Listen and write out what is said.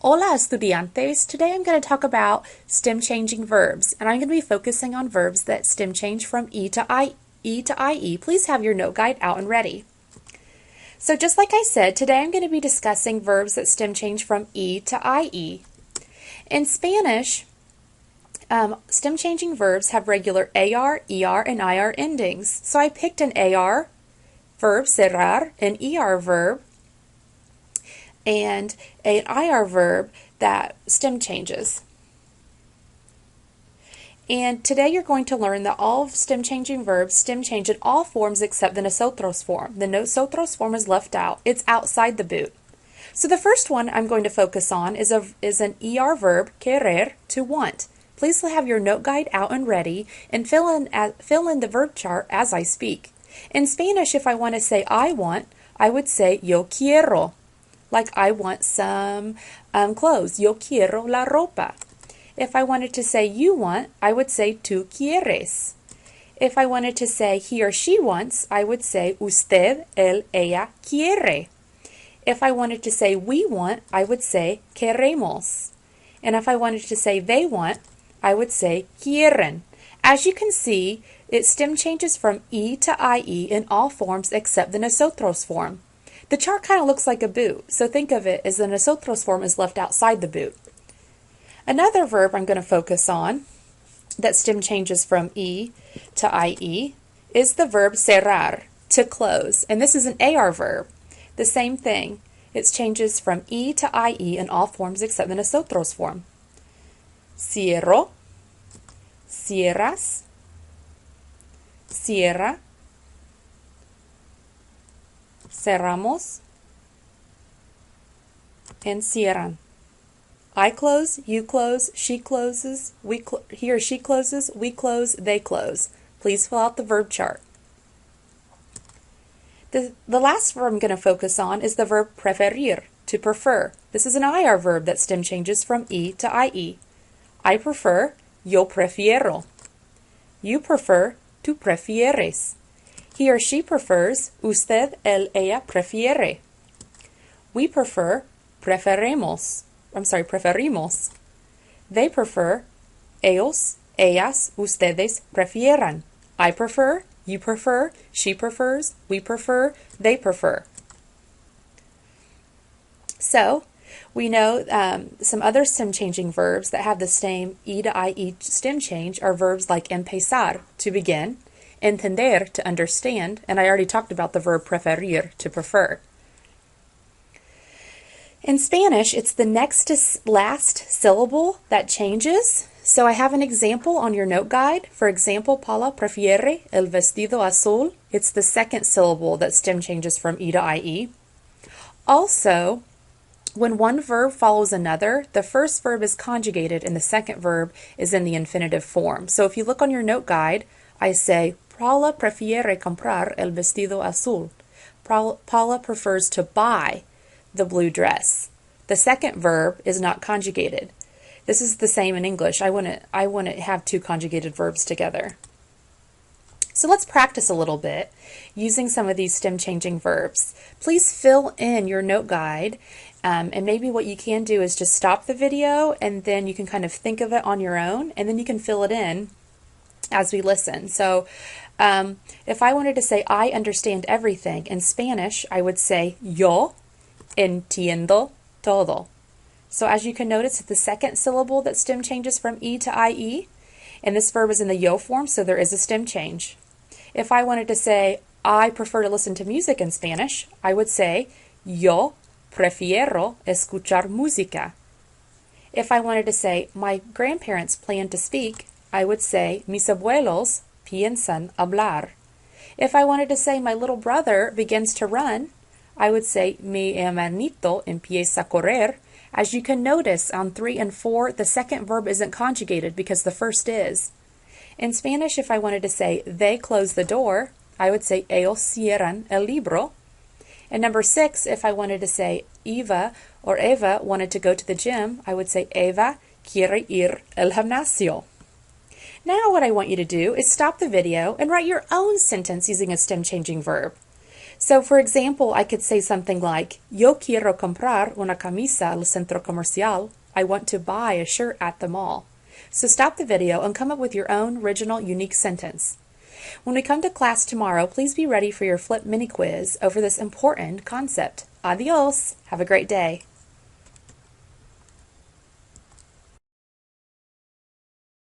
Hola estudiantes! Today I'm going to talk about stem-changing verbs, and I'm going to be focusing on verbs that stem change from E to IE. Please have your note guide out and ready. So just like I said, today I'm going to be discussing verbs that stem change from E to IE. In Spanish, stem-changing verbs have regular AR, ER, and IR endings. So I picked an AR verb, cerrar, an ER verb, and an IR verb that stem changes. And today you're going to learn that all stem-changing verbs stem change in all forms except the nosotros form. The nosotros form is left out. It's outside the boot. So the first one I'm going to focus on is an ER verb, querer, to want. Please have your note guide out and ready and fill in the verb chart as I speak. In Spanish, if I want to say I want, I would say yo quiero. Like I want some clothes. Yo quiero la ropa. If I wanted to say you want, I would say tú quieres. If I wanted to say he or she wants, I would say usted, él, ella quiere. If I wanted to say we want, I would say queremos. And if I wanted to say they want, I would say quieren. As you can see, it stem changes from E to IE in all forms except the nosotros form. The chart kind of looks like a boot, so think of it as the nosotros form is left outside the boot. Another verb I'm going to focus on that stem changes from E to IE is the verb cerrar, to close, and this is an AR verb. The same thing. It changes from E to IE in all forms except the nosotros form. Cierro, cierras, cierra, cerramos, and cierran. I close, you close, she closes, he or she closes, we close, they close. Please fill out the verb chart. The last verb I'm going to focus on is the verb preferir, to prefer. This is an IR verb that stem changes from E to IE. I prefer, yo prefiero. You prefer, tú prefieres. He or she prefers, usted, él, ella prefiere. We prefer, preferimos. They prefer, ellos, ellas, ustedes prefieran. I prefer, you prefer, she prefers, we prefer, they prefer. So, we know some other stem-changing verbs that have the same E to IE stem change are verbs like empezar, to begin, entender, to understand, and I already talked about the verb preferir, to prefer. In Spanish, it's the next to last syllable that changes. So I have an example on your note guide. For example, Paula prefiere el vestido azul. It's the second syllable that stem changes from E to IE. Also, when one verb follows another, the first verb is conjugated and the second verb is in the infinitive form. So if you look on your note guide, I say, Paula prefiere comprar el vestido azul. Paula prefers to buy the blue dress. The second verb is not conjugated. This is the same in English. I wouldn't have two conjugated verbs together. So let's practice a little bit using some of these stem-changing verbs. Please fill in your note guide, and maybe what you can do is just stop the video and then you can kind of think of it on your own, and then you can fill it in as we listen. So if I wanted to say I understand everything in Spanish, I would say yo entiendo todo. So as you can notice, it's the second syllable that stem changes from E to IE, and this verb is in the yo form, so there is a stem change. If I wanted to say I prefer to listen to music in Spanish, I would say yo prefiero escuchar música. If I wanted to say my grandparents plan to speak, I would say mis abuelos piensan hablar. If I wanted to say my little brother begins to run, I would say mi hermanito empieza a correr. As you can notice on 3 and 4, the second verb isn't conjugated because the first is. In Spanish, if I wanted to say they close the door, I would say ellos cierran el libro. And number 6, if I wanted to say Eva wanted to go to the gym, I would say Eva quiere ir al gimnasio. Now what I want you to do is stop the video and write your own sentence using a stem-changing verb. So for example, I could say something like, Yo quiero comprar una camisa al centro comercial. I want to buy a shirt at the mall. So stop the video and come up with your own original, unique sentence. When we come to class tomorrow, please be ready for your flip mini quiz over this important concept. Adios! Have a great day.